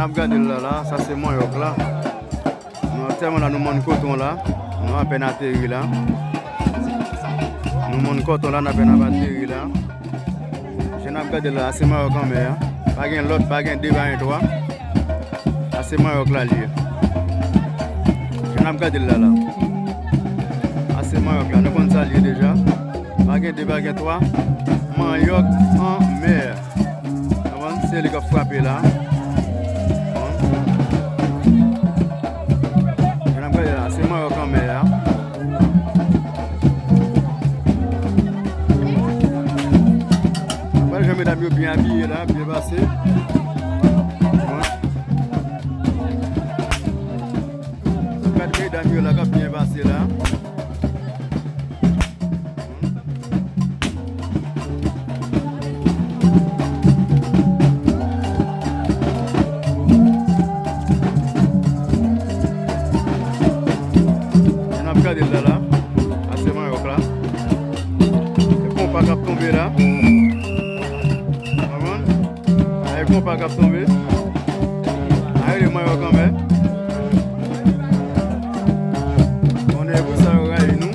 a regardé là, ça c'est Maroc là. Nous tellement là, nous mon coton là, nous à peine atterri là. Nous mon coton là, nous à peine atterri là. Je n'ai regardé là, c'est Maroc en mer. Pas gain l'autre, pas gain deux, pas gain trois. C'est Maroc là lié. Je n'ai regardé là. C'est Maroc là, nous connaissons ça lié déjà. Pas gain deux, pas gain trois. Maroc en mer. C'est les qui ont frappé là. C'est Maroc en mer. Après, je mets d'amis bien habillés là, bien passés. Quatre d'amis là, bien passés là. Là, assez Maroc là. Les pompes pas tomber là. Les pompes pas tomber. Allez, les Maroc en mer. On est pour ça, regardez nous.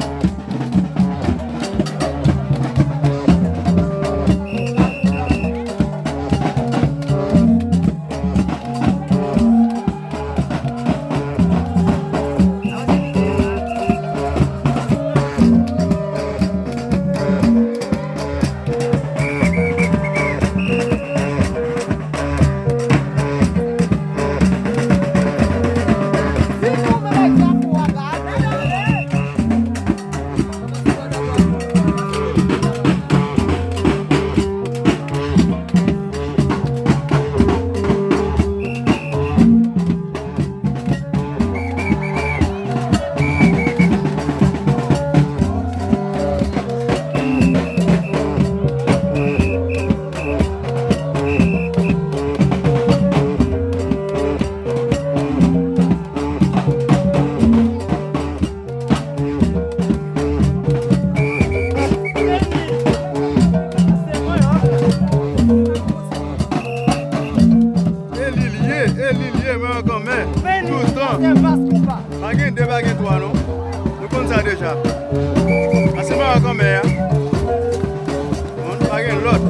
Pas de baguettes, toi, non? Nous connaissons ça déjà. C'est Maroc en mer. On ne pas l'autre.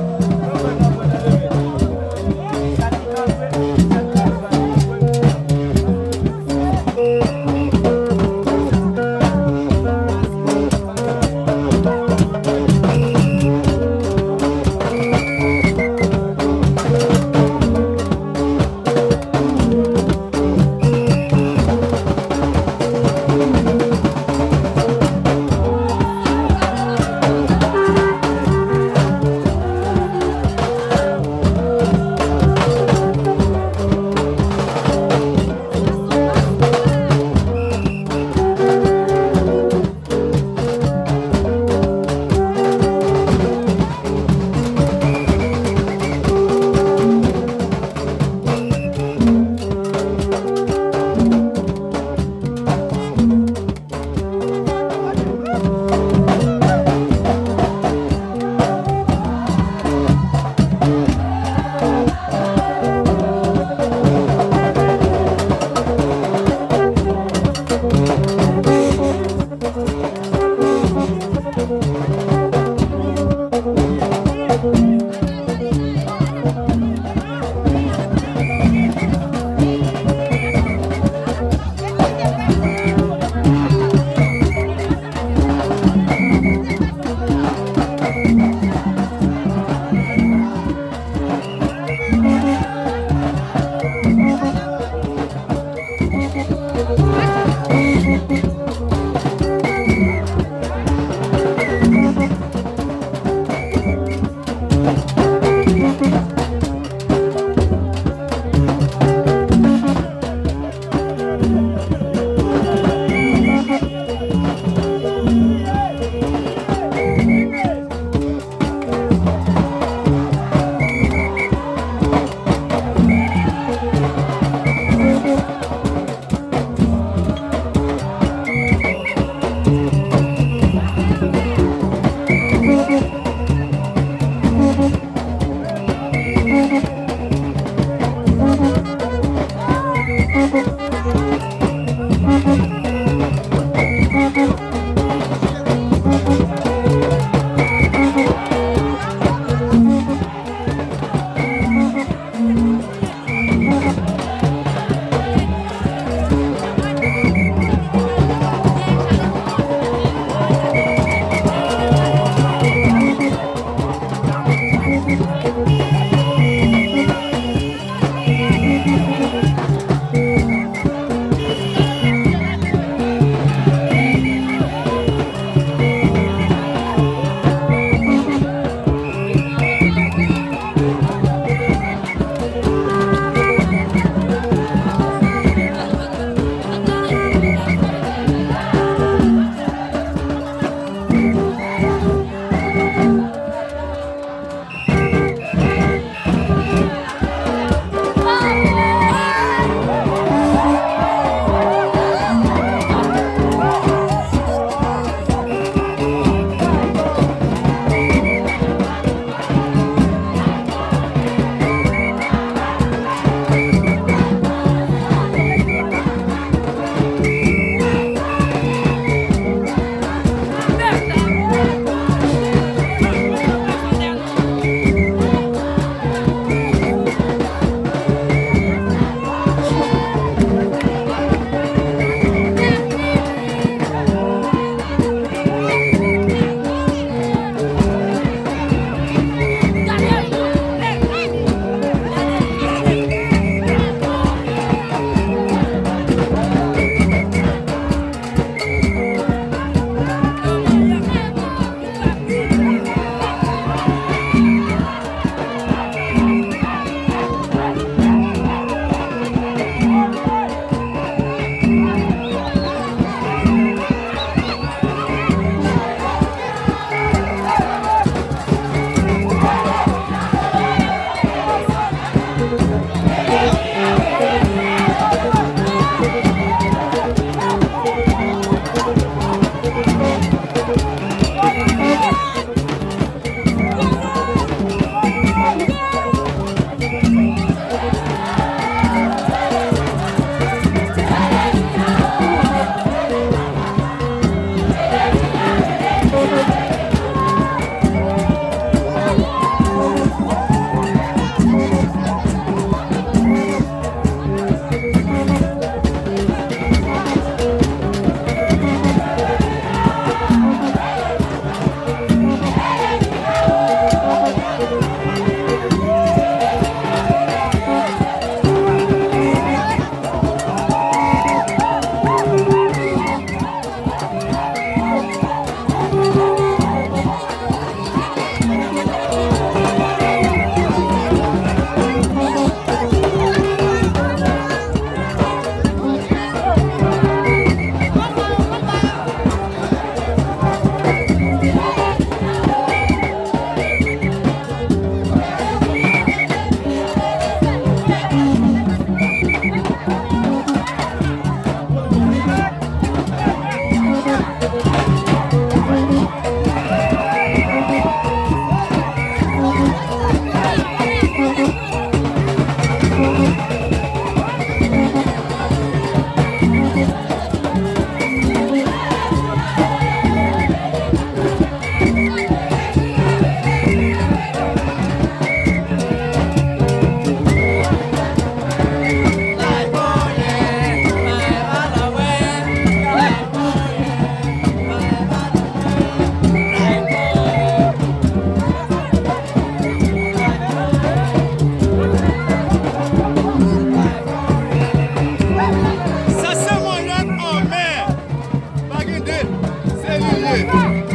Ye.